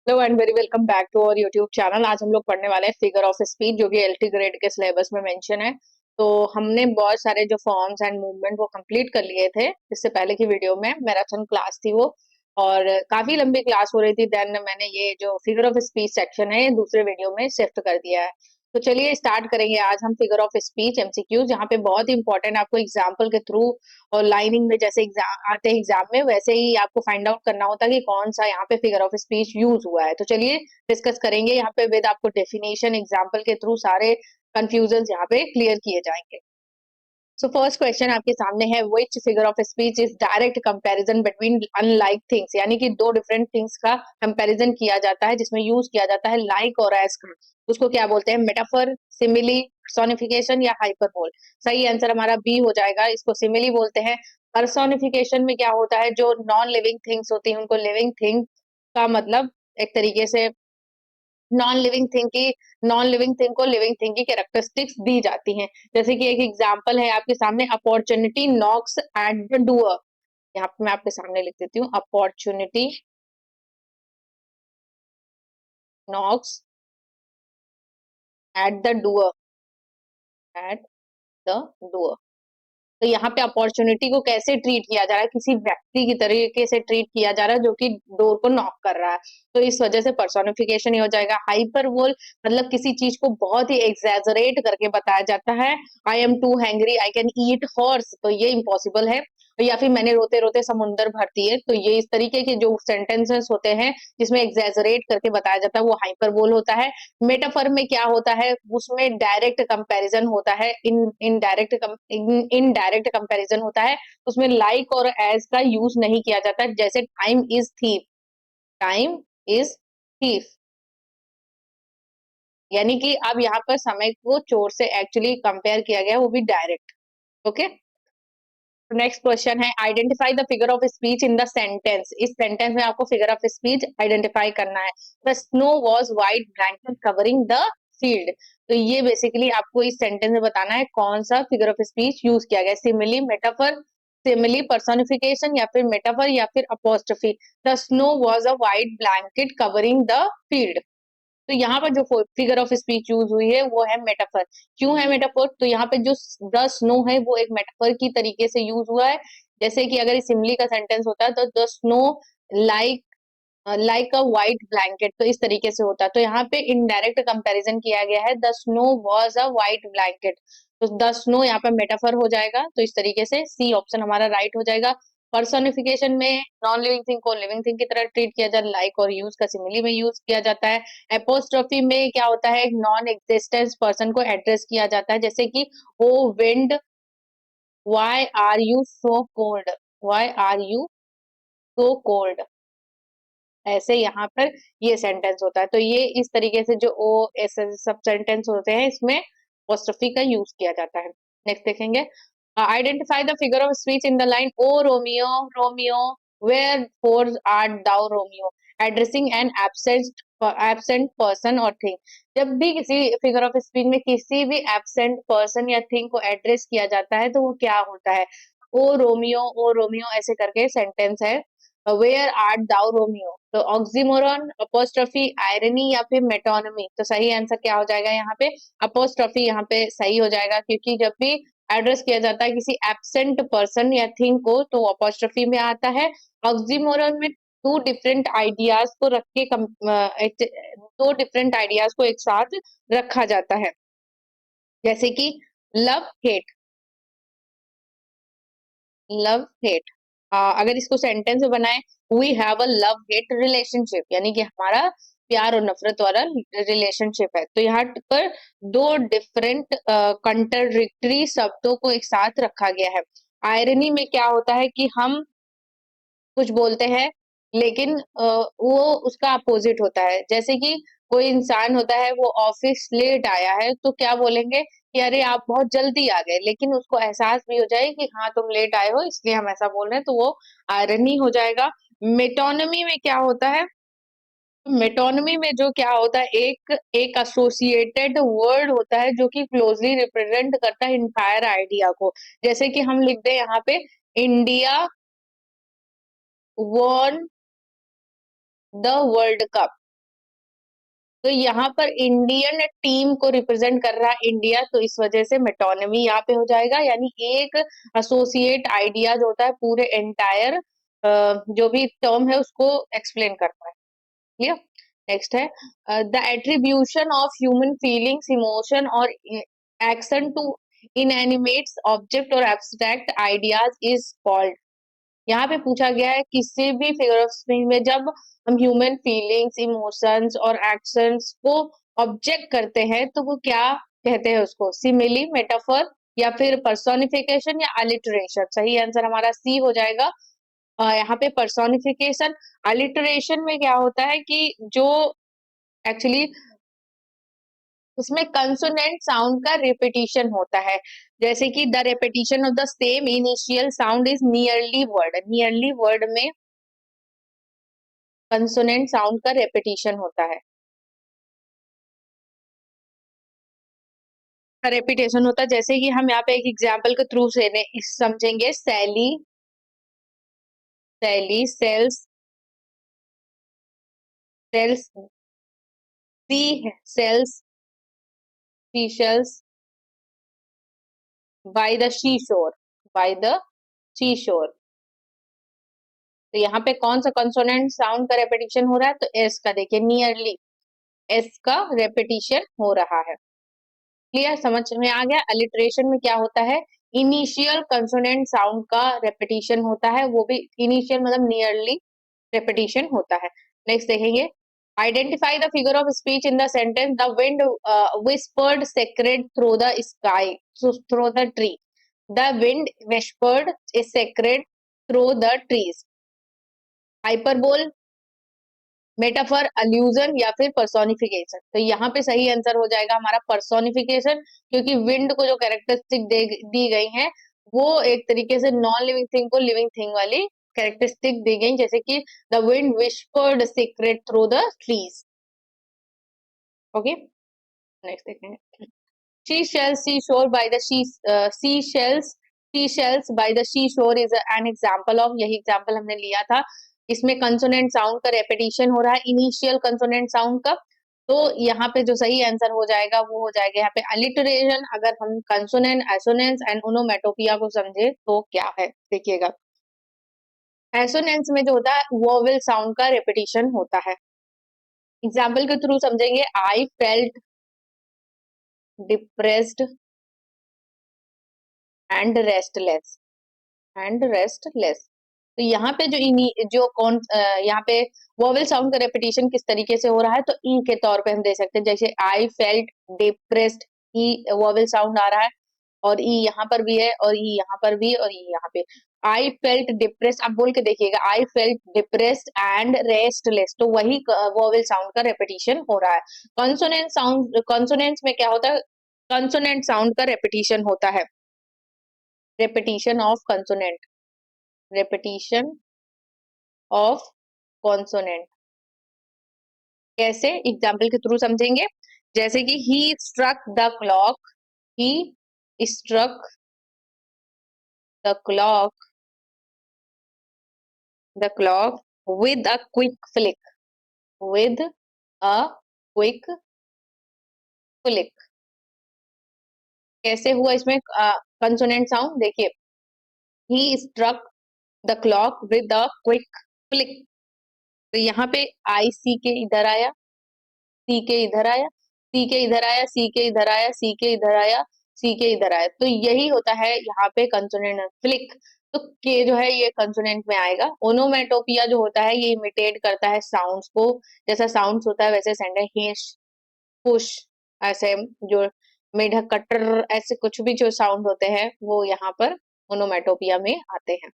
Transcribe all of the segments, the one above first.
Hello and very welcome back to our YouTube channel. आज हम लोग पढ़ने वाले हैं फिगर ऑफ स्पीच, जो कि एलटी ग्रेड के सिलेबस में मेंशन है। तो हमने बहुत सारे जो फॉर्म्स एंड मूवमेंट वो कंप्लीट कर लिए थे इससे पहले की वीडियो में। मैराथन क्लास थी वो, और काफी लंबी क्लास हो रही थी। देन मैंने ये जो फिगर ऑफ स्पीच सेक्शन है ये दूसरे वीडियो में शिफ्ट कर दिया है। तो चलिए स्टार्ट करेंगे आज हम फिगर ऑफ स्पीच एमसीक्यू, जहाँ पे बहुत ही इंपॉर्टेंट आपको एग्जाम्पल के थ्रू और लाइनिंग में जैसे एग्जाम आते हैं एग्जाम में, वैसे ही आपको फाइंड आउट करना होता है कि कौन सा यहाँ पे फिगर ऑफ स्पीच यूज हुआ है। तो चलिए डिस्कस करेंगे यहाँ पे विद आपको डेफिनेशन एग्जाम्पल के थ्रू सारे कंफ्यूजन यहाँ पे क्लियर किए जाएंगे। सो फर्स्ट क्वेश्चन आपके सामने है, विच figure of speech is direct comparison between unlike things, यानी कि दो डिफरेंट थिंग्स का कंपैरिजन किया जाता है जिसमें यूज किया जाता है लाइक और एज का। उसको क्या बोलते हैं? मेटाफर, सिमिली, पर्सोनिफिकेशन या हाइपरबोल। सही आंसर हमारा बी हो जाएगा, इसको सिमिली बोलते हैं। पर्सोनिफिकेशन में क्या होता है, जो नॉन लिविंग थिंग्स होती हैं उनको लिविंग थिंग का मतलब एक तरीके से नॉन लिविंग थिंग को लिविंग थिंग की कैरेक्टरिस्टिक्स दी जाती हैं। जैसे कि एक एग्जांपल है आपके सामने, opportunity Knox at the door. यहाँ पे मैं आपके सामने लिख देती हूँ, opportunity Knox at the door, at the door. तो यहाँ पे अपॉर्चुनिटी को कैसे ट्रीट किया जा रहा है? किसी व्यक्ति की तरीके से ट्रीट किया जा रहा है जो कि डोर को नॉक कर रहा है। तो इस वजह से पर्सोनिफिकेशन ही हो जाएगा। हाइपरबोल मतलब किसी चीज को बहुत ही एग्जैजरेट करके बताया जाता है। I am too hungry, I can eat horse, तो ये इम्पॉसिबल है। या फिर मैंने रोते रोते समुंदर भर दिए, तो ये इस तरीके के जो सेंटेंसेस होते हैं जिसमें एग्जैजरेट करके बताया जाता है वो हाइपरबोल होता है। मेटाफर में क्या होता है, उसमें डायरेक्ट कंपैरिजन होता है, इनडायरेक्ट कंपैरिजन होता है। उसमें लाइक और एज का यूज नहीं किया जाता। जैसे time is thief, time is thief, यानी कि अब यहाँ पर समय को चोर से एक्चुअली कंपेयर किया गया, वो भी डायरेक्ट। ओके, नेक्स्ट क्वेश्चन है, identify the figure of speech in the sentence. इस सेंटेंस में आपको फिगर ऑफ स्पीच आइडेंटिफाई करना है। The snow was white blanket covering the field. तो ये बेसिकली आपको इस सेंटेंस में बताना है कौन सा फिगर ऑफ स्पीच यूज किया गया। सिमिली, मेटाफर, सिमिली, पर्सोनिफिकेशन या फिर मेटाफर या फिर apostrophe. The snow was a white blanket covering the field. तो यहाँ पर जो फिगर ऑफ स्पीच यूज हुई है वो है मेटाफर। क्यों है मेटाफर? तो यहाँ पे जो द स्नो है वो एक मेटाफर की तरीके से यूज हुआ है। जैसे कि अगर सिमली का सेंटेंस होता है तो the snow like like a white blanket, तो इस तरीके से होता है। तो यहाँ पे इनडायरेक्ट कंपैरिजन किया गया है, the snow was a white blanket. तो द स्नो यहाँ पे मेटाफर हो जाएगा, तो इस तरीके से सी ऑप्शन हमारा राइट हो जाएगा। पर्सोनिफिकेशन में नॉन लिविंग थिंग को लिविंग थिंग की तरह ट्रीट किया जाता है, लाइक और यूज का सिमिली में यूज किया जाता है। एपोस्ट्रोफी में क्या होता है, नॉन एग्जिस्टेंस पर्सन को एड्रेस किया जाता है, जैसे कि O wind why are you so cold, why are you so cold. ऐसे यहाँ पर ये सेंटेंस होता है। तो ये इस तरीके से जो ओ ऐसे सब सेंटेंस होते हैं इसमें एपोस्ट्रोफी का यूज किया जाता है। नेक्स्ट देखेंगे, identify the figure of speech in the line O Romeo Romeo wherefore art thou Romeo, addressing an absent person और थिंग। जब भी किसी फिगर ऑफ स्पीच में किसी भी एब्सेंट पर्सन या थिंग को एड्रेस किया जाता है तो वो क्या होता है? ओ रोमियो ऐसे करके सेंटेंस है। वेयर आर्ट दाउ रोमियो, तो ऑक्सीमोरन, अपोस्ट्रोफी, आयरनी या फिर मेटोनमी। तो सही आंसर क्या हो जाएगा यहाँ पे? अपोस्ट्रोफी यहाँ पे सही हो जाएगा, क्योंकि जब भी एड्रेस किया जाता है किसी एब्सेंट पर्सन या थिंग को तो अपोस्ट्रोफी में आता है। ऑक्सीमोरन में टू डिफरेंट आइडियाज को रख के दो डिफरेंट आइडियाज को एक साथ रखा जाता है, जैसे कि लव हेट, लव हेट। अगर इसको सेंटेंस में बनाए, we have a love hate relationship, यानी कि हमारा प्यार और नफरत वाला रिलेशनशिप है। तो यहाँ पर दो डिफरेंट कंट्राडिक्टरी शब्दों को एक साथ रखा गया है। आयरनी में क्या होता है कि हम कुछ बोलते हैं लेकिन वो उसका अपोजिट होता है। जैसे कि कोई इंसान होता है, वो ऑफिस लेट आया है तो क्या बोलेंगे कि अरे आप बहुत जल्दी आ गए, लेकिन उसको एहसास भी हो जाए कि हाँ तुम लेट आए हो इसलिए हम ऐसा बोल रहे हैं, तो वो आयरनी हो जाएगा। मेटोनमी में क्या होता है? मेटोनमी में जो क्या होता है, एक एक एसोसिएटेड वर्ड होता है जो कि क्लोजली रिप्रेजेंट करता है इंटायर आइडिया को। जैसे कि हम लिख दे यहाँ पे, India won the world cup, तो यहाँ पर इंडियन टीम को रिप्रेजेंट कर रहा है इंडिया, तो इस वजह से मेटोनमी यहाँ पे हो जाएगा, यानी एक एसोसिएट आइडिया जो होता है पूरे एंटायर जो भी टर्म है उसको एक्सप्लेन करता है। क्लियर? नेक्स्ट है the attribution of human feelings, emotion और एक्शन टू इनएनिमेट्स ऑब्जेक्ट और एब्स्ट्रैक्ट आइडियाज इज कॉल्ड। यहाँ पे पूछा गया है किसी भी फिगर ऑफ स्पीच में जब हम ह्यूमन फीलिंग्स, इमोशंस और एक्शंस को ऑब्जेक्ट करते हैं तो वो क्या कहते हैं उसको? सिमिली, मेटाफर या फिर पर्सोनिफिकेशन या अलिटरेशन। सही आंसर हमारा सी हो जाएगा। यहाँ पे पर्सोनिफिकेशन। अलिटरेशन में क्या होता है कि जो एक्चुअली उसमें कंसोनेंट साउंड का रिपीटिशन होता है, जैसे कि the repetition of the same initial sound is nearly word. Nearly word में कंसोनेंट साउंड का रेपिटेशन होता है, रेपिटेशन होता है। जैसे कि हम यहाँ पे एक एग्जांपल के थ्रू से समझेंगे। Sally, Sally sells, sells, sea shells seashells by the seashore, by the seashore। तो यहाँ पे कौन सा कंसोनेंट साउंड का रेपिटेशन हो रहा है? तो एस का। देखिए नियरली एस का रेपिटेशन हो रहा है। क्लियर? समझ में आ गया? अलिटरेशन में क्या होता है? इनिशियल कंसोनेंट साउंड का रेपिटेशन होता है, वो भी इनिशियल मतलब नियरली रेपिटेशन होता है। नेक्स्ट देखेंगे, identify the figure of speech in the sentence the wind whispered sacred through the sky, through the tree। The wind whispered is sacred through the trees। Hyperbole, metaphor, allusion या फिर personification. तो यहाँ पे सही answer हो जाएगा हमारा personification, क्योंकि विंड को जो कैरेक्टरिस्टिक दी गई है वो एक तरीके से नॉन लिविंग थिंग को लिविंग थिंग वाली कैरेक्टरिस्टिक दी गई, जैसे कि the wind whispered secret through the trees. Okay, next देखेंगे। Seashells, seashore by the seashells, seashells by the seashore is an example of, यही एग्जाम्पल हमने लिया था। इसमें कंसोनेंट साउंड का रेपिटेशन हो रहा है, इनिशियल कंसोनेंट साउंड का। तो यहाँ पे जो सही आंसर हो जाएगा वो हो जाएगा यहाँ पे अलिटरेशन। अगर हम कंसोनेंट, एसोनेंस एंड ओनोमेटोपिया को समझे तो क्या है देखिएगा। एसोनेंस में जो होता है वोवेल साउंड का रेपिटेशन होता है। एग्जाम्पल के थ्रू समझेंगे। आई felt depressed and restless, and restless. तो यहाँ पे जो कौन यहाँ पे वोवेल साउंड का रेपिटेशन किस तरीके से हो रहा है? तो ई के तौर पे हम दे सकते हैं, जैसे I felt depressed, E vowel sound आ रहा है और ई यहाँ पर भी है और ई यहाँ पर भी और ई यहाँ पे। आई फेल्ट डिप्रेस्ड, आप बोल के देखिएगा, आई फेल्ट डिप्रेस्ड एंड रेस्टलेस, तो वही वोवेल साउंड का रेपिटेशन हो रहा है। कॉन्सोनेंट साउंड, कॉन्सोनेंट्स में क्या होता है? कॉन्सोनेंट साउंड का रेपिटेशन होता है, repetition of consonant, repetition of consonant. कैसे? एग्जाम्पल के थ्रू समझेंगे। जैसे कि he struck the clock, he struck the clock, the clock with a quick flick, with a quick flick. कैसे हुआ इसमें कंसोनेंट साउंड? देखिए, he struck the clock with a quick flick. तो यहाँ पे आई सी के इधर आया, सी के इधर आया, सी के इधर आया, सी के इधर आया, सी के इधर आया, सी के इधर आया। तो यही होता है यहाँ पे कंसोनेंट फ्लिक। तो के जो है ये कंसोनेंट में आएगा। ओनोमेटोपिया जो होता है ये इमिटेट करता है साउंड्स को, जैसा साउंड्स होता है वैसे सेंटेंस, हिश, पुश, ऐसे जो मेढक, कटर, ऐसे कुछ भी जो साउंड होते हैं वो यहाँ पर ओनोमेटोपिया में आते हैं।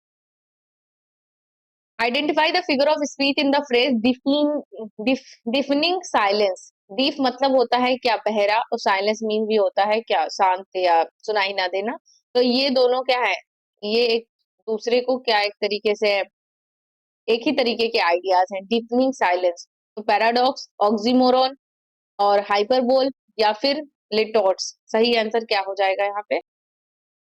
Identify the figure of speech in the phrase deafening silence. Deaf मतलब होता है क्या? बहरा, और साइलेंस मीन भी होता है क्या? शांत या सुनाई ना देना। तो ये दोनों क्या है? ये एक दूसरे को क्या एक तरीके से एक ही तरीके के आइडियाज हैं। डीफनिंग साइलेंस, तो पैराडॉक्स, ऑक्सीमोरॉन और हाइपरबोल या फिर लिटोट्स। सही आंसर क्या हो जाएगा यहाँ पे?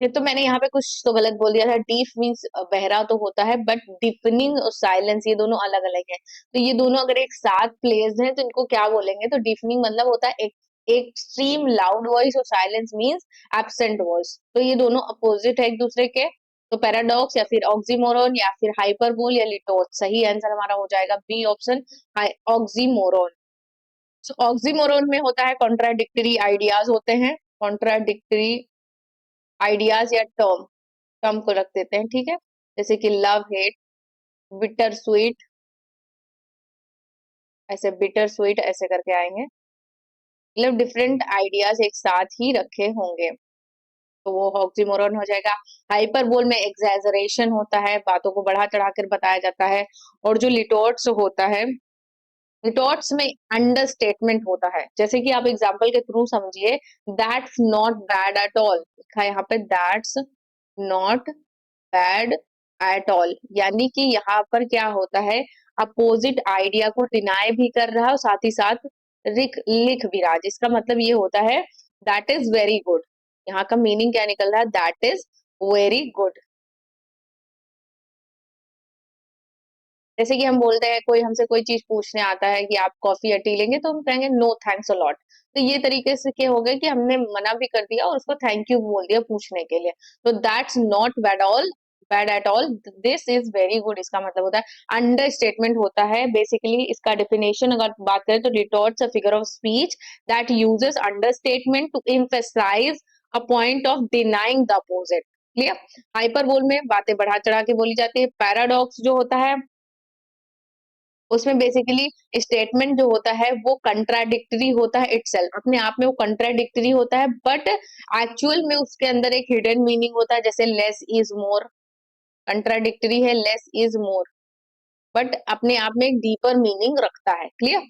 ये तो मैंने यहाँ पे कुछ तो गलत बोल दिया था। डीफ मीन्स बहरा तो होता है, बट डीफनिंग और साइलेंस ये दोनों अलग अलग है। तो ये दोनों अगर एक साथ प्लेस्ड हैं तो इनको क्या बोलेंगे? तो डीफनिंग मतलब होता है एक एक्सट्रीम लाउड वॉइस, और साइलेंस मीन्स एब्सेंट वॉइस। तो ये दोनों अपोजिट है एक दूसरे के। तो पैराडॉक्स या फिर ऑक्सीमोरन या फिर हाइपरबोल या लिटोस, सही आंसर हमारा हो जाएगा बी ऑप्शन, ऑक्सीमोरन। तो ऑक्सीमोरन में होता है कॉन्ट्राडिक्टरी आइडियाज होते हैं, कॉन्ट्राडिक्टरी आइडियाज या टर्म, टर्म को रख देते हैं, ठीक है। जैसे कि लव हेट, बिटर स्वीट, ऐसे बिटर स्वीट ऐसे करके आएंगे, मतलब डिफरेंट आइडियाज एक साथ ही रखे होंगे, तो वो ऑक्सीमोरन हो जाएगा। हाइपरबोल में एग्जैजरेशन होता है, बातों को बढ़ा चढ़ा कर बताया जाता है। और जो लिटोट्स होता है, लिटोट्स में अंडरस्टेटमेंट होता है। जैसे कि आप एग्जांपल के थ्रू समझिए, that's not bad at all, लिखा है यहाँ पे that's not bad at all, यानी कि यहाँ पर क्या होता है, अपोजिट आइडिया को डिनाई भी कर रहा है और साथ ही साथ लिख भी रहा है, जिसका मतलब ये होता है दैट इज वेरी गुड। यहाँ का मीनिंग क्या निकल रहा है? That is very good. जैसे कि हम बोलते हैं, कोई हमसे कोई चीज पूछने आता है कि आप कॉफी या टी लेंगे, तो हम कहेंगे नो थैंक्स अ लॉट। तो ये तरीके से क्या हो गया कि हमने मना भी कर दिया और उसको थैंक यू बोल दिया पूछने के लिए। तो that's not bad at all, this is very good, इसका मतलब होता है अंडर स्टेटमेंट होता है। बेसिकली इसका डेफिनेशन अगर बात करें तो litotes a figure of speech that uses understatement to emphasise a point of denying the opposite. Clear? Hyperbole में बातें बढ़ा चढ़ा के बोली जाती है। पैराडॉक्स जो होता है, उसमें बेसिकली स्टेटमेंट जो होता है वो कंट्राडिक्टरी होता है, इटसेल्फ अपने आप में वो कंट्राडिक्टरी होता है, बट एक्चुअल में उसके अंदर एक हिडन मीनिंग होता है, जैसे लेस इज मोर, कंट्राडिक्टरी है लेस इज मोर, बट अपने आप में एक डीपर मीनिंग रखता है। Clear?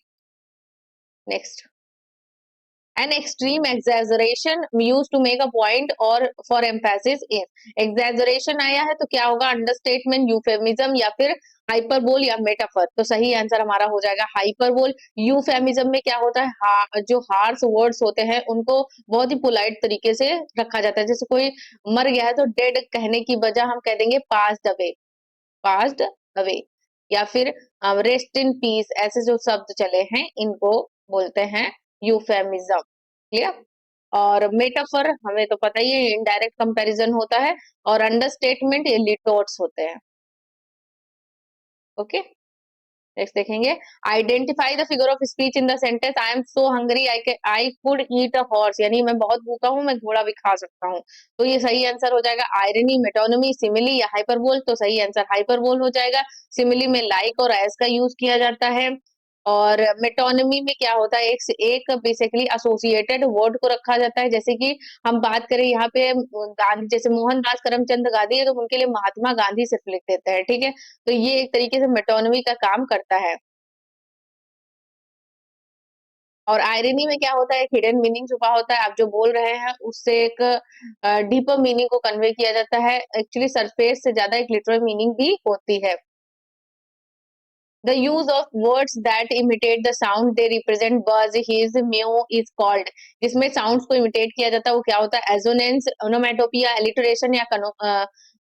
Next, an extreme exaggeration used to make a point or for emphasis in, exaggeration आया है तो क्या होगा? अंडरस्टेटमेंट, यूफेमिज्म या फिर हाइपरबोल या मेटाफर। तो सही आंसर हमारा हो जाएगा हाइपरबोल। यूफेमिज्म में क्या होता है, जो हार्श वर्ड्स होते हैं उनको बहुत ही पोलाइट तरीके से रखा जाता है। जैसे कोई मर गया है तो डेड कहने की बजाय हम कह देंगे पास्ड अवे, पास्ड अवे, या फिर रेस्ट इन पीस, ऐसे जो शब्द चले हैं इनको बोलते हैं यूफेमिज्म। क्लियर? और मेटाफर हमें तो पता ही है, इनडायरेक्ट कंपैरिजन होता है। और अंडरस्टेटमेंट ये लिटोट्स होते हैं। ओके, नेक्स्ट देखेंगे, identify the figure of speech in the sentence I am so hungry I could eat a horse, यानी मैं बहुत भूखा हूं, मैं घोड़ा भी खा सकता हूँ। तो ये सही आंसर हो जाएगा आयरनी, मेटोनमी, सिमिली या हाइपरबोल। तो सही आंसर हाइपरबोल हो जाएगा। सिमिली में लाइक और एज का यूज किया जाता है। और मेटोनमी में क्या होता है, एक से एक बेसिकली एसोसिएटेड वर्ड को रखा जाता है। जैसे कि हम बात करें यहाँ पे गांधी, जैसे मोहनदास करमचंद गांधी है तो उनके लिए महात्मा गांधी सिर्फ लिख देते हैं, ठीक है। तो ये एक तरीके से मेटोनमी का काम करता है। और आयरनी में क्या होता है, एक हिडन मीनिंग छुपा होता है, आप जो बोल रहे हैं उससे एक डीपर मीनिंग को कन्वे किया जाता है। एक्चुअली सरफेस से ज्यादा एक लिटरल मीनिंग भी होती है। The use of words that imitate the sound they represent बज हिज म्यू इज कॉल्ड, जिसमें साउंड्स को इमिटेट किया जाता है वो क्या होता है? एजोनेंस, ओनोमेटोपिया, एलिटरेशन या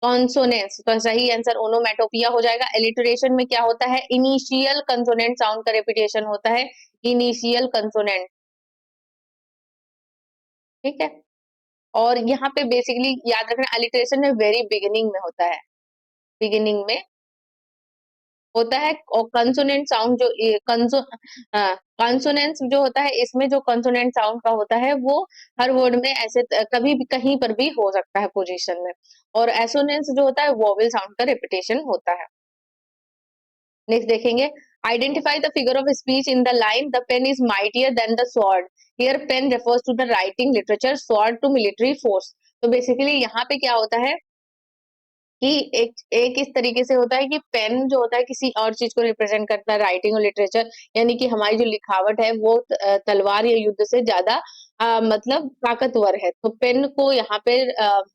कॉन्सोनेंस। तो सही आंसर ओनोमेटोपिया हो जाएगा। एलिटरेशन में क्या होता है, इनिशियल कंसोनेंट साउंड का रेपिटेशन होता है, इनिशियल कंसोनेंट, ठीक है। और यहाँ पे बेसिकली याद रखना, अलिटरेशन में वेरी बिगिनिंग में होता है, बिगिनिंग में होता है। और कंसोनेंट साउंड जो कंसो कंसोनेंस जो होता है, इसमें जो कंसोनेंट साउंड का होता है वो हर वर्ड में ऐसे कभी भी कहीं पर भी हो सकता है पोजीशन में। और एसोनेंस जो होता है वोवेल साउंड का रिपीटेशन होता है। नेक्स्ट देखेंगे, identify the figure of speech in the line the pen is mightier than the sword, here pen refers to the writing literature, sword to military force. तो basically यहाँ पे क्या होता है कि एक एक इस तरीके से होता है कि पेन जो होता है किसी और चीज को रिप्रेजेंट करता है, राइटिंग और लिटरेचर, यानी कि हमारी जो लिखावट है वो तलवार या युद्ध से ज्यादा मतलब ताकतवर है। तो पेन को यहाँ पे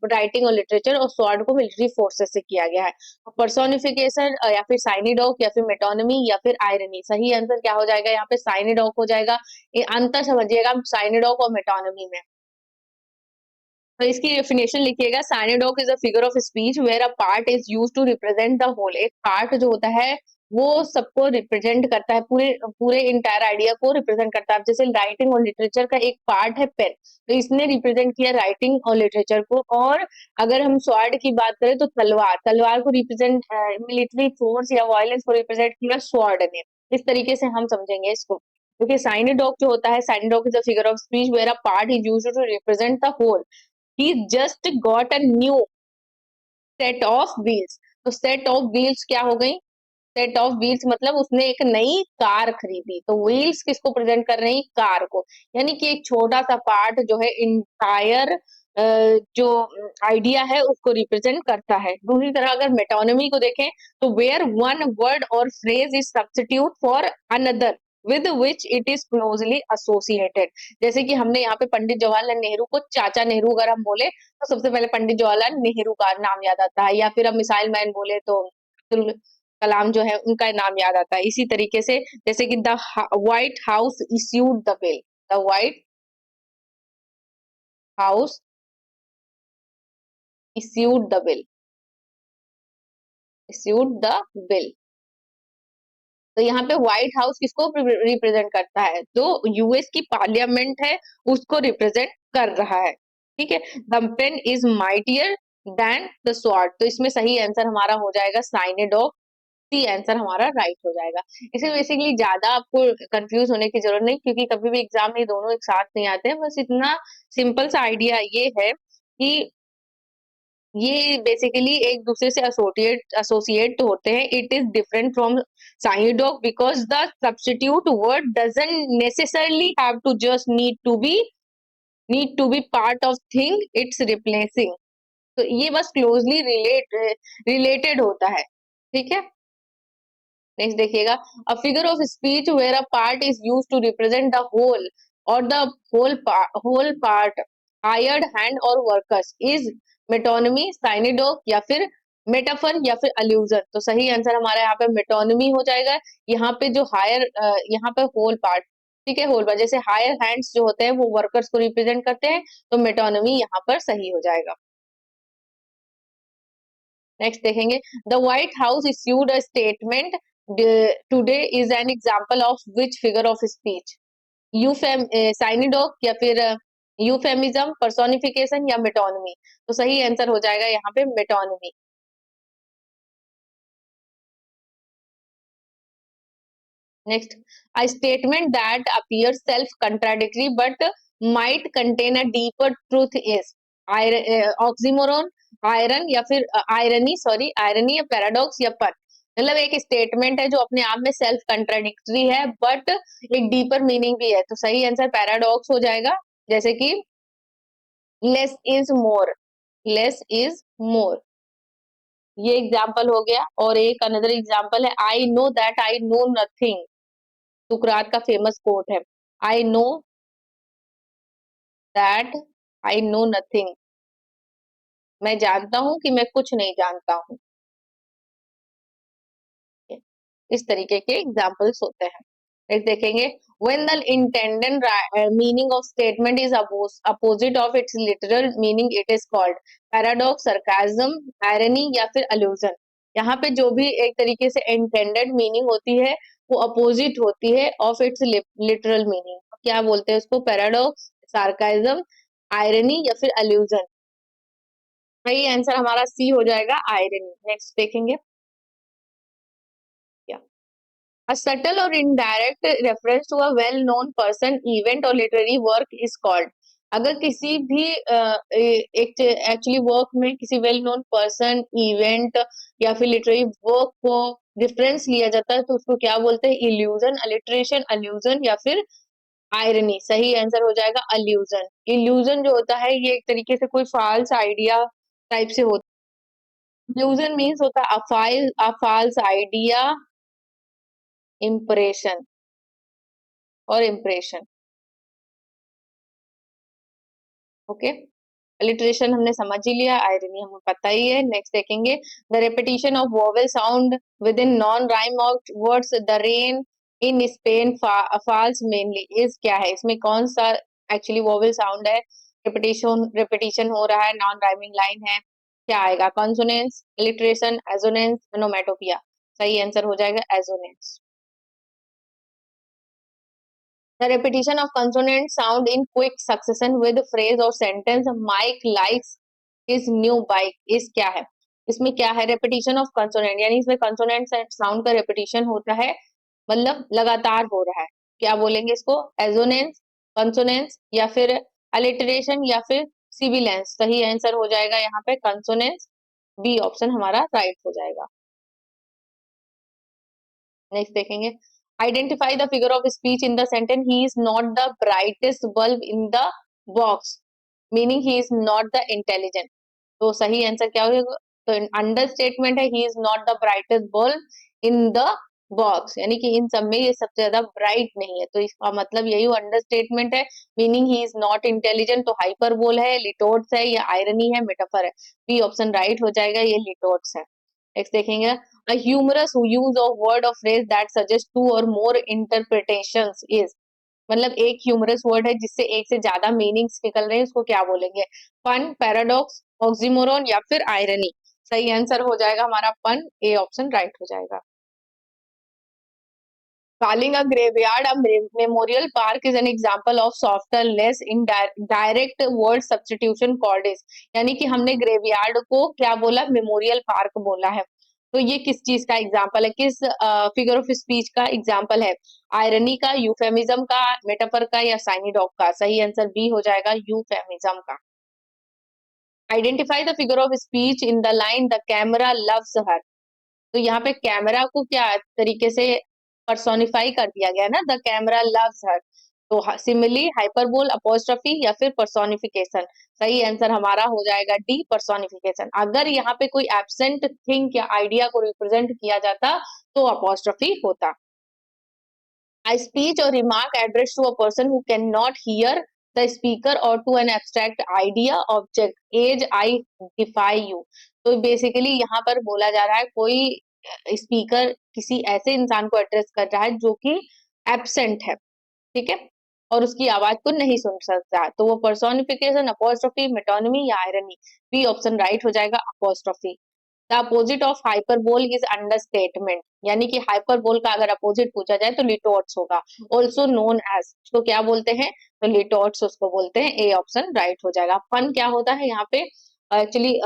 राइटिंग और लिटरेचर, और स्वॉर्ड को मिलिट्री फोर्सेस से किया गया है। पर्सोनिफिकेशन या फिर साइनिडॉक या फिर मेटोनमी या फिर आयरनी, सही आंसर क्या हो जाएगा यहाँ पे? साइनिडॉक हो जाएगा। ये अंतर समझिएगा साइनिडॉक और मेटोनमी में। तो इसकी डेफिनेशन लिखिएगा, synecdoche is a figure of speech where a part is used to represent the whole. एक पार्ट जो होता है वो सबको रिप्रेजेंट करता है, पूरे पूरे इंटायर आइडिया को रिप्रेजेंट करता है। जैसे राइटिंग और लिटरेचर का एक पार्ट है पेन, तो इसने रिप्रेजेंट किया राइटिंग और लिटरेचर को। और अगर हम स्वॉर्ड की बात करें तो तलवार, तलवार को रिप्रेजेंट मिलिट्री फोर्स या वायलेंस को रिप्रेजेंट किया स्वॉर्ड ने। इस तरीके से हम समझेंगे इसको, क्योंकि साइनोडॉक जो होता है, synecdoche is a figure of speech where a part is used to represent the whole. He just got a new set of wheels। तो set of wheels क्या हो गई? सेट ऑफ व्हील्स मतलब उसने एक नई कार खरीदी। तो व्हील्स किसको प्रेजेंट कर रही? कार को। यानी कि एक छोटा सा पार्ट जो है इंटायर जो आइडिया है उसको रिप्रेजेंट करता है। दूसरी तरह अगर मेटोनिमी को देखें तो वेयर वन वर्ड और phrase is substitute for another with which it is closely associated. जैसे कि हमने यहाँ पे पंडित जवाहरलाल नेहरू को चाचा नेहरू अगर हम बोले तो सबसे पहले पंडित जवाहरलाल नेहरू का नाम याद आता है, या फिर हम मिसाइल मैन बोले तो अब्दुल कलाम जो है उनका नाम याद आता है। इसी तरीके से जैसे कि the White House issued the bill, the White House issued the bill, issued the bill. तो यहाँ पे व्हाइट हाउस किसको रिप्रेजेंट करता है? जो यूएस की पार्लियामेंट है उसको रिप्रेजेंट कर रहा है। ठीक है, the pen is mightier than the sword. तो इसमें सही आंसर हमारा हो जाएगा साइनेडॉक। सी आंसर हमारा राइट हो जाएगा। इसे बेसिकली ज्यादा आपको कंफ्यूज होने की जरूरत नहीं, क्योंकि कभी भी एग्जाम में दोनों एक साथ नहीं आते हैं। बस इतना सिंपल सा आइडिया ये है कि ये बेसिकली एक दूसरे से एसोसिएट होते हैं। It is different from synecdoche because the substitute word doesn't necessarily have to just need to be part of thing it's replacing. तो ये बस क्लोजली रिलेटेड होता है। ठीक है, नेक्स्ट देखिएगा, a figure of speech where a part is used to represent the whole और the whole part hired hand और वर्कर्स इज मेटोनमी, साइनिडोक या फिर मेटाफर या फिर अल्यूजन। तो सही आंसर हमारा यहाँ पे मेटोनमी हो जाएगा। यहाँ पे जो हायर, यहाँ पे होल पार्ट, ठीक है, होल पार्ट जैसे हायर हैंड्स जो होते हैं वो वर्कर्स को रिप्रेजेंट करते हैं, तो मेटोनमी यहाँ पर सही हो जाएगा। नेक्स्ट देखेंगे, the White House issued a statement today is an example of which figure of speech? यूफेम साइनिडॉक या फिर यूफेमिज्म, पर्सोनिफिकेशन या मेटोनमी। तो सही आंसर हो जाएगा यहाँ पे metonymy. Next, a statement that appears self-contradictory but might contain a deeper truth is oxymoron, iron या फिर आयरनी, सॉरी आयरनी या पैराडॉक्स या पन। मतलब एक स्टेटमेंट है जो अपने आप में सेल्फ कंट्राडिक्टरी है बट एक डीपर मीनिंग भी है। तो सही आंसर पैराडॉक्स हो जाएगा। जैसे कि less is more, less is more, ये एग्जाम्पल हो गया। और एक अनदर एग्जाम्पल है, I know that I know nothing. सुकरात का फेमस कोट है, I know that I know nothing, मैं जानता हूं कि मैं कुछ नहीं जानता हूं। इस तरीके के एग्जाम्पल्स होते हैं। नेक्स्ट देखेंगे, when the intended meaning of statement is opposite of its literal meaning it is called paradox, sarcasm, irony या फिर allusion। यहाँ पे जो भी एक तरीके से intended meaning होती है वो अपोजिट होती है ऑफ इट्स लिटरल मीनिंग। क्या बोलते हैं उसको? पैराडॉक्स, सार्काइज्म, आयरनी या फिर अल्यूजन। सही आंसर हमारा सी हो जाएगा, आयरनी। नेक्स्ट देखेंगे, क्या, a subtle or indirect reference to a well-known person, event or literary work is called। अगर किसी भी एक एक्चुअली वर्क में किसी वेल नोन पर्सन, इवेंट या फिर लिटरेरी वर्क को रेफरेंस लिया जाता है तो उसको क्या बोलते हैं? इल्यूजन, अलिटरेशन, अल्यूजन या फिर आयरनी। सही आंसर हो जाएगा अल्यूजन। इल्यूजन जो होता है ये एक तरीके से कोई फॉल्स आइडिया टाइप से होता है। इल्यूजन मीन्स होता है अ फॉल्स आइडिया, इम्प्रेशन और इम्प्रेशन। ओके, अलिटरेशन हमने समझ ही लिया, आयरनी हमें पता ही है। नेक्स्ट देखेंगे, the repetition of vowel sound within non rhyme of words, the rain in Spain falls mainly is क्या है? इसमें कौन सा एक्चुअली वोवेल साउंड है रिपीटिशन रिपीटिशन हो रहा है, नॉन राइमिंग लाइन है, क्या आएगा? Consonance, alliteration, assonance, onomatopoeia. सही आंसर हो जाएगा assonance. The repetition of consonant sound in quick succession with phrase or sentence Mike likes his new bike is क्या है? इसमें क्या है? repetition of consonant, यानी इसमें consonant sound का repetition होता है, मतलब लगातार हो रहा है। क्या बोलेंगे इसको? एजोनेंस, कंसोनेंस या फिर अलिटरेशन या फिर सिबिलेंस। सही आंसर हो जाएगा यहाँ पे कंसोनेंस। बी ऑप्शन हमारा राइट हो जाएगा। नेक्स्ट देखेंगे, identify the figure of speech in the sentence he is not the brightest bulb in the box, meaning he is not the intelligent. तो सही आंसर क्या होगा? तो अंडर स्टेटमेंट है he is not the brightest bulb in the box, यानी कि इन सब में ये सबसे ज्यादा ब्राइट नहीं है, तो इसका मतलब यही अंडर स्टेटमेंट है। Meaning he is not intelligent, तो हाइपरबोल है, लिटोट्स है या आयरनी है, मेटाफर है। बी ऑप्शन राइट हो जाएगा, ये लिटोट्स है। नेक्स्ट देखेंगे, a humorous use of word or phrase that suggests two or more interpretations is, मतलब एक ह्यूमरस वर्ड है जिससे एक से ज्यादा मीनिंग्स निकल रहे हैं, उसको क्या बोलेंगे? फन, पैराडॉक्स, ऑक्सीमोरॉन या फिर आयरनी। सही आंसर हो जाएगा हमारा फन, ए ऑप्शन राइट हो जाएगा। Calling a graveyard a memorial park is an example of softer, less indirect word substitution called is, यानी कि हमने ग्रेवयार्ड को क्या बोला? मेमोरियल पार्क बोला है। तो ये किस चीज का एग्जाम्पल है? किस फिगर ऑफ स्पीच का एग्जाम्पल है? आयरनी का, यूफेमिज्म का, मेटाफर का या साइनिडॉक का? सही आंसर बी हो जाएगा, यूफेमिज्म का। Identify the figure of speech in the line the camera loves her. तो यहाँ पे कैमरा को क्या तरीके से पर्सोनिफाई कर दिया गया है ना, द कैमरा लव्स हर। तो सिमिली, हाइपरबोल, अपोस्ट्रोफी या फिर पर्सोनिफिकेशन। सही आंसर हमारा हो जाएगा डी, पर्सोनिफिकेशन। अगर यहाँ पे कोई एब्सेंट थिंग या आइडिया को रिप्रेजेंट किया जाता तो अपोस्ट्रोफी होता। A speech or remark addressed to a person who cannot hear the speaker or to an abstract idea, object, age, I defy you। तो बेसिकली यहाँ पर बोला जा रहा है कोई स्पीकर किसी ऐसे इंसान को एड्रेस कर रहा है जो कि एब्सेंट है, ठीक है, और उसकी आवाज को नहीं सुन सकता, तो वो पर्सोनिफिकेशन, अपोस्ट्रोफी, मेटोनिमी या आयरनी। बी ऑप्शन राइट हो जाएगा, apostrophe. The opposite of hyperbole is understatement, यानी कि हाइपरबोल का अगर अपोजिट पूछा जाए तो लिटोट्स होगा। ऑल्सो नोन एज, उसको क्या बोलते हैं? तो लिटोट्स उसको बोलते हैं। ए ऑप्शन राइट हो जाएगा। फन क्या होता है यहाँ पे? एक्चुअली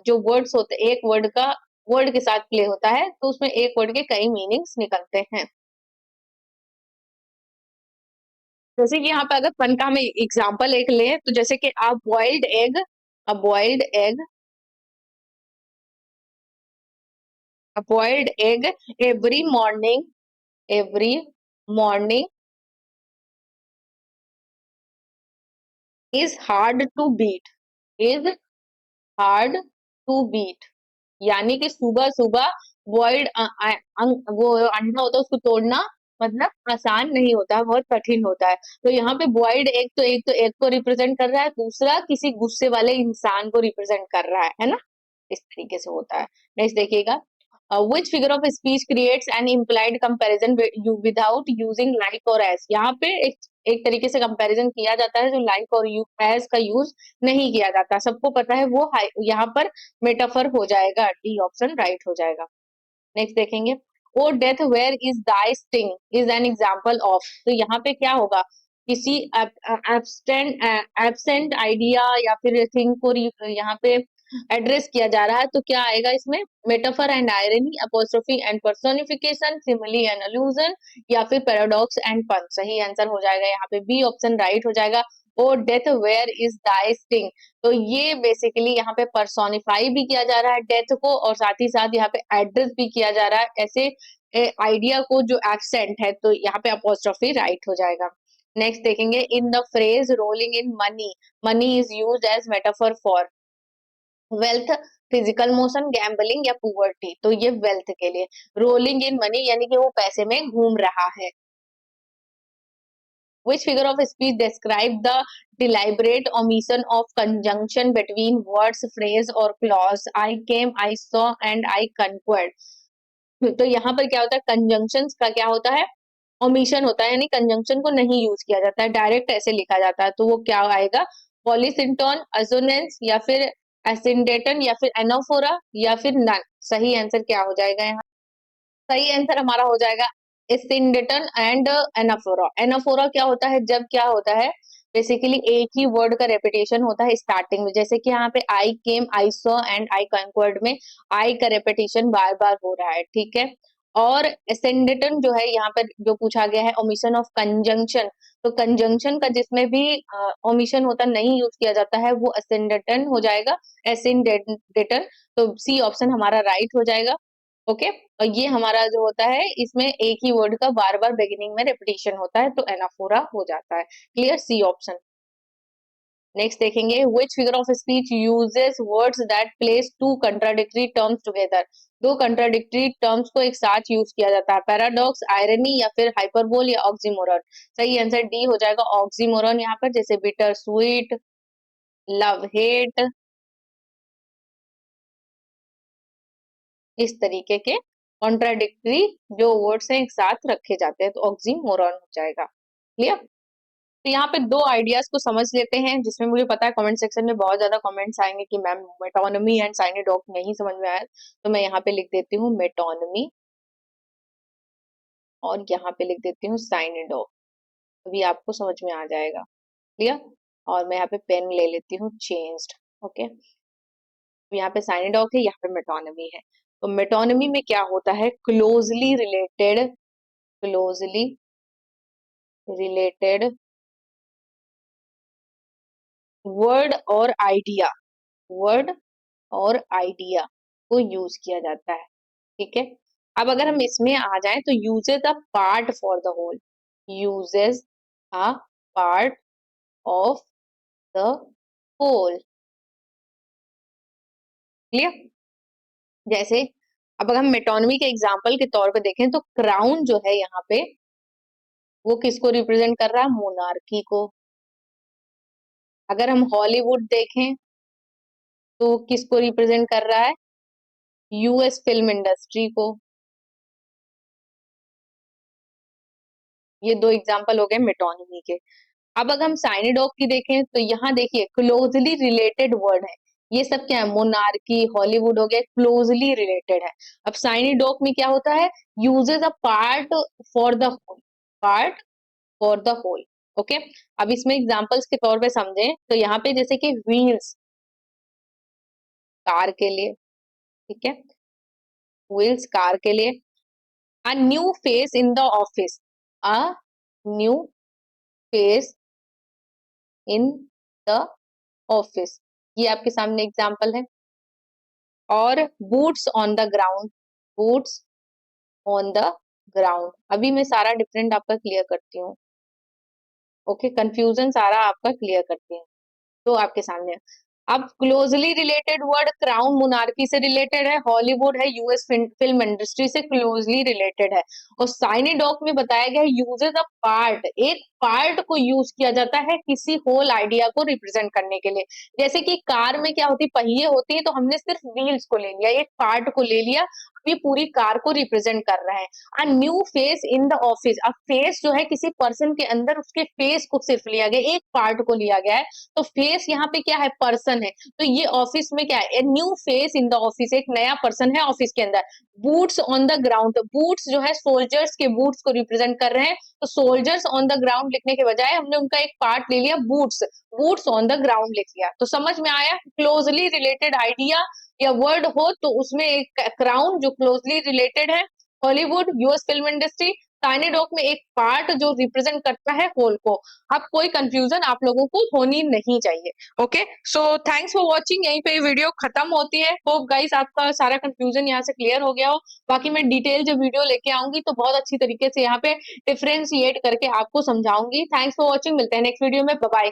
जो वर्ड्स होते हैं, एक वर्ड का वर्ड के साथ प्ले होता है, तो उसमें एक वर्ड के कई मीनिंग्स निकलते हैं। जैसे कि यहाँ पे अगर फन का हम एग्जाम्पल एक लें, तो जैसे कि a boiled egg, a boiled egg, a boiled egg every morning, every morning is hard to beat, is hard to beat, यानी कि सुबह सुबह बॉइल्ड वो अंडा होता है उसको तोड़ना मतलब आसान नहीं होता है, बहुत कठिन होता है। तो यहाँ पे बॉइल्ड एग, तो एक तो एग को रिप्रेजेंट कर रहा है, दूसरा किसी गुस्से वाले इंसान को रिप्रेजेंट कर रहा है ना, इस तरीके से होता है। नेक्स्ट देखिएगा, which figure of speech creates an implied comparison without using like और as। यहाँ पे एक तरीके से कंपैरिजन किया जाता है जो like और as का यूज नहीं किया जाता, सबको पता है वो यहाँ पर मेटाफर हो जाएगा। डी ऑप्शन राइट हो जाएगा। नेक्स्ट देखेंगे, O death where is thy sting is an example of. तो यहाँ पे क्या होगा? किसी एब्सेंट एब्सेंट आइडिया या फिर थिंग को यहाँ पे एड्रेस किया जा रहा है, तो क्या आएगा इसमें? Metaphor and irony, apostrophe and personification, simile and allusion या फिर पैराडॉक्स एंड पन। सही आंसर हो जाएगा यहाँ पे बी ऑप्शन राइट हो जाएगा। O death where is thy sting, तो ये बेसिकली यहाँ पे पर्सोनिफाई भी किया जा रहा है डेथ को, और साथ ही साथ यहाँ पे एड्रेस भी किया जा रहा है ऐसे आइडिया को जो एब्सेंट है, तो यहाँ पे अपोस्ट्रोफी राइट हो जाएगा। नेक्स्ट देखेंगे, in the phrase rolling in money, money is used as metaphor for wealth, physical motion, gambling या पुअर्टी। तो ये वेल्थ के लिए, रोलिंग इन मनी यानी कि वो पैसे में घूम रहा है। Which figure of speech describe the deliberate omission of conjunction between words, phrase or clause? I came, I saw and I conquered। तो यहाँ पर क्या होता है? कंजंक्शंस का क्या होता है? ओमिशन होता है, यानी कंजंक्शन को नहीं यूज किया जाता है, डायरेक्ट ऐसे लिखा जाता है, तो वो क्या आएगा? पॉलीसिंटोन, अजोनेंस या फिर एसिंडेटन या फिर एनोफोरा या फिर नन। सही आंसर क्या हो जाएगा यहाँ? सही आंसर हमारा हो जाएगा एसिंडेटन एंड एनाफोरा। एनाफोरा क्या होता है? जब क्या होता है, बेसिकली एक ही वर्ड का रेपिटेशन होता है स्टार्टिंग में, जैसे कि यहाँ पे आई केम, I saw and I conquered में आई का रेपिटेशन बार बार हो रहा है, ठीक है। और एसेंडेटन जो है यहाँ पर जो पूछा गया है, ओमिशन ऑफ कंजंक्शन, तो कंजंक्शन का जिसमें भी ओमिशन होता नहीं यूज किया जाता है वो एसेंडेटन हो जाएगा, एसेंडेटन। तो सी ऑप्शन हमारा राइट हो जाएगा। ओके, और ये हमारा जो होता है इसमें एक ही वर्ड का बार बार बिगिनिंग में रिपीटिशन होता है, तो एनाफोरा हो जाता है। Clear, C option. नेक्स्ट देखेंगे, which figure of speech uses words that place two contradictory terms together। दो contradictory terms को एक साथ यूज किया जाता है, पैराडॉक्स, आयरनी या फिर हाइपरबोल या ऑक्सीमोरन। सही आंसर डी हो जाएगा, ऑक्सीमोरन यहाँ पर, जैसे बिटर स्वीट, लव हेट, इस तरीके के कॉन्ट्राडिक्टरी जो वर्ड्स हैं एक साथ रखे जाते हैं, तो ऑक्सीमोरन हो जाएगा। क्लियर। तो यहाँ पे दो आइडियाज को समझ लेते हैं, जिसमें मुझे पता है कमेंट सेक्शन में बहुत ज्यादा कमेंट्स आएंगे कि मैम मेटोनमी एंड साइनिडॉक नहीं समझ में आया, तो मैं यहाँ पे लिख देती हूँ मेटोनमी और यहाँ पे लिख देती हूँ साइनिडॉक। अभी आपको समझ में आ जाएगा। क्लियर। और मैं यहाँ पे पेन ले लेती हूँ चेंज्ड। ओके, यहाँ पे साइनिडॉक है, यहाँ पे मेटोनमी है। तो मेटोनमी में क्या होता है, closely related, closely related word और आइडिया, वर्ड और आइडिया को यूज किया जाता है, ठीक है। अब अगर हम इसमें आ जाएं तो uses a part for the whole, uses a part of the whole. Clear. जैसे अब अगर हम मेटोनमी के एग्जांपल के तौर पे देखें तो क्राउन जो है यहाँ पे वो किसको रिप्रेजेंट कर रहा है, मोनार्की को। अगर हम हॉलीवुड देखें तो किसको रिप्रेजेंट कर रहा है, यूएस फिल्म इंडस्ट्री को। ये दो एग्जांपल हो गए मेटोनमी के। अब अगर हम साइनिडॉक की देखें तो यहाँ देखिए क्लोजली रिलेटेड वर्ड है, ये सब क्या है, मोनार्की, हॉलीवुड हो गया, क्लोजली रिलेटेड है। अब साइनिडॉक में क्या होता है, uses a part for the whole, part for the whole. Okay, अब इसमें एग्जांपल्स के तौर पे समझें तो यहाँ पे जैसे कि व्हील्स कार के लिए, ठीक है, व्हील्स कार के लिए। A new face in the office, a new face in the office, ये आपके सामने एग्जाम्पल है। और boots on the ground, boots on the ground. अभी मैं सारा डिफरेंट आपका क्लियर करती हूँ। ओके, कंफ्यूजन सारा आपका क्लियर करती हूँ। तो आपके सामने अब closely related word, crown monarchy से रिलेटेड है, हॉलीवुड है, यूएस फिल्म इंडस्ट्री से क्लोजली रिलेटेड है। और साइनिडॉक में बताया गया है यूजेस अ पार्ट, एक पार्ट को यूज किया जाता है किसी होल आइडिया को रिप्रेजेंट करने के लिए। जैसे कि कार में क्या होती है, पहिए होती है, तो हमने सिर्फ व्हील्स को ले लिया, एक पार्ट को ले लिया, ये पूरी कार को रिप्रेजेंट कर रहा है। A new face in the office, अब फेस जो है किसी पर्सन के अंदर उसके फेस को सिर्फ लिया गया, एक पार्ट को लिया गया है, तो फेस यहाँ पे क्या है, पर्सन है। तो ये ऑफिस में क्या है, a new face in the office, एक नया पर्सन है ऑफिस के अंदर। Boots on the ground, boots जो है सोल्जर्स के बूट्स को रिप्रेजेंट कर रहे हैं, तो सोल्जर्स ऑन द ग्राउंड लिखने के बजाय हमने उनका एक पार्ट ले लिया, boots, boots on the ground लिख लिया। तो समझ में आया, क्लोजली रिलेटेड आइडिया या वर्ड हो तो उसमें एक क्राउन जो क्लोजली रिलेटेड है, हॉलीवुड, यूएस फिल्म इंडस्ट्री, साइनिडॉक में एक पार्ट जो रिप्रेजेंट करता है होल को। अब कोई कंफ्यूजन आप लोगों को होनी नहीं चाहिए। Okay, so thanks for watching, यहीं पे वीडियो खत्म होती है। होप गाइस आपका सारा कंफ्यूजन यहाँ से क्लियर हो गया हो। बाकी मैं डिटेल जो वीडियो लेके आऊंगी तो बहुत अच्छी तरीके से यहाँ पे डिफरेंशिएट करके आपको समझाऊंगी। थैंक्स फॉर वॉचिंग, मिलते हैं नेक्स्ट वीडियो में, बाय बाय।